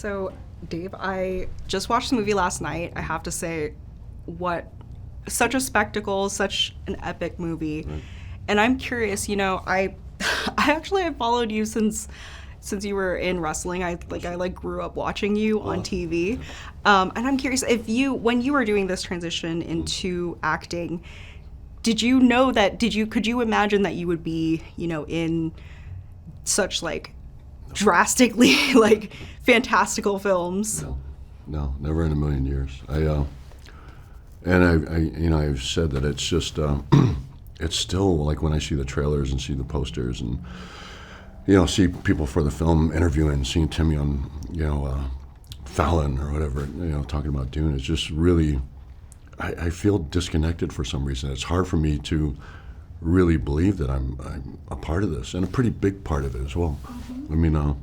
So, Dave, I just watched the movie last night. I have to say, such a spectacle, such an epic movie. Right. And I'm curious, I actually have followed you since you were in wrestling. I grew up watching you on TV. And I'm curious if when you were doing this transition into acting, did you know that, could you imagine that you would be, in such drastically fantastical films? No, never in a million years. I've said that it's just, it's still like when I see the trailers and see the posters and, see people for the film interviewing, seeing Timmy on, Fallon or whatever, talking about Dune. It's just really, I feel disconnected for some reason. It's hard for me to really believe that I'm a part of this, and a pretty big part of it as well. Mm-hmm. I mean,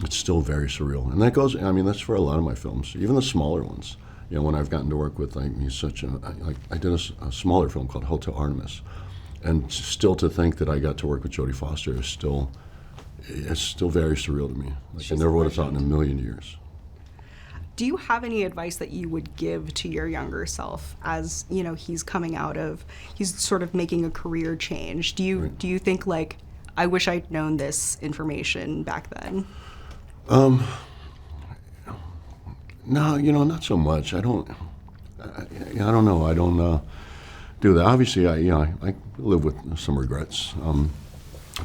it's still very surreal, and that goes. I mean, that's for a lot of my films, even the smaller ones. When I've gotten to work with he's such a I did a smaller film called Hotel Artemis, and still to think that I got to work with Jodie Foster is still very surreal to me. I never would have thought in a million years. Do you have any advice that you would give to your younger self as, he's sort of making a career change? Do you think I wish I'd known this information back then? No, not so much. I don't know. I don't do that. Obviously, I live with some regrets.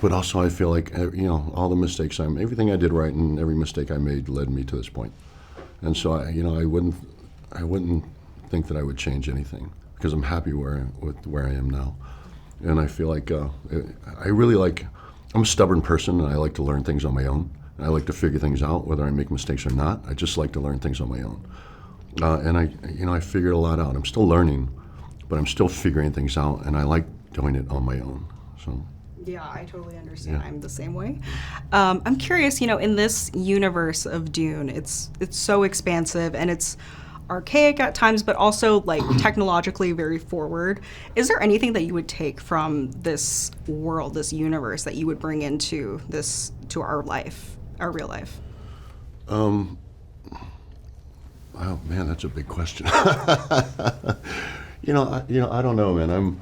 But also I feel like, all the mistakes everything I did right and every mistake I made led me to this point. And so I wouldn't think that I would change anything because I'm happy with where I am now. And I feel like I'm a stubborn person and I like to learn things on my own. I like to figure things out, whether I make mistakes or not. I just like to learn things on my own. And I figured a lot out. I'm still learning, but I'm still figuring things out, and I like doing it on my own. So. Yeah, I totally understand. Yeah. I'm the same way. I'm curious, in this universe of Dune, it's so expansive and it's archaic at times, but also technologically very forward. Is there anything that you would take from this world, this universe, that you would bring into our life, our real life? Wow, man, that's a big question. I don't know, man.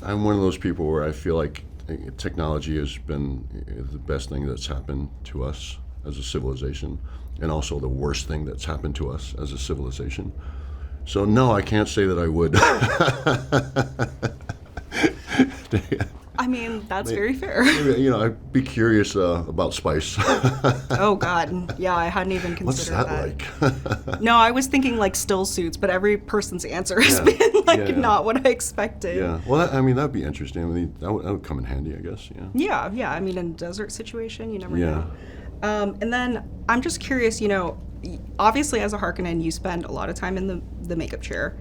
I'm one of those people where I feel like technology has been the best thing that's happened to us as a civilization, and also the worst thing that's happened to us as a civilization. So no, I can't say that I would. I mean, that's very fair. I'd be curious about spice. Oh God, yeah, I hadn't even considered What's that like? No, I was thinking still suits, but every person's answer has been not what I expected. Yeah, well, that'd be interesting. I mean, that would come in handy, I guess. Yeah. Yeah. I mean, in a desert situation, you never know. And then I'm just curious. Obviously, as a Harkonnen, you spend a lot of time in the makeup chair.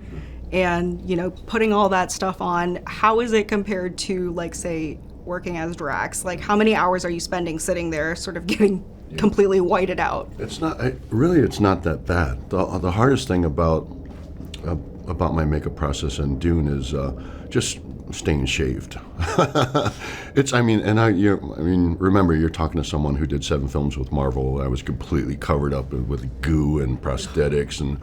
And, putting all that stuff on, how is it compared to, say, working as Drax? How many hours are you spending sitting there sort of getting completely whited out? It's not that bad. The hardest thing about my makeup process in Dune is just staying shaved. Remember, you're talking to someone who did 7 films with Marvel. I was completely covered up with goo and prosthetics and...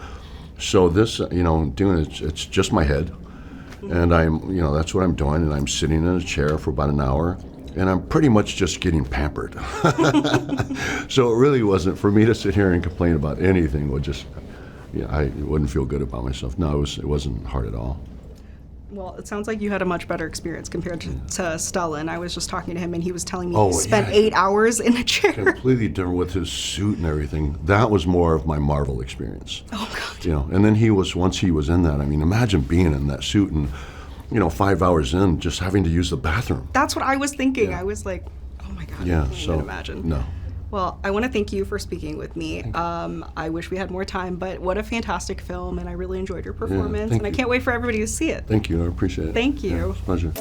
So this, Dune, it's just my head, and that's what I'm doing, and I'm sitting in a chair for about an hour, and I'm pretty much just getting pampered. So it really wasn't, for me to sit here and complain about anything I wouldn't feel good about myself. No, it wasn't hard at all. Well, it sounds like you had a much better experience compared to Stellan. I was just talking to him, and he was telling me he spent 8 hours in a chair. Completely different with his suit and everything. That was more of my Marvel experience. Oh, God. And then once he was in that, imagine being in that suit and, 5 hours in, just having to use the bathroom. That's what I was thinking. Yeah. I was like, oh, my God, I can't even imagine. No. Well, I want to thank you for speaking with me. I wish we had more time, but what a fantastic film, and I really enjoyed your performance, and I can't wait for everybody to see it. Thank you. I appreciate it. Thank you. Yeah, it's a pleasure.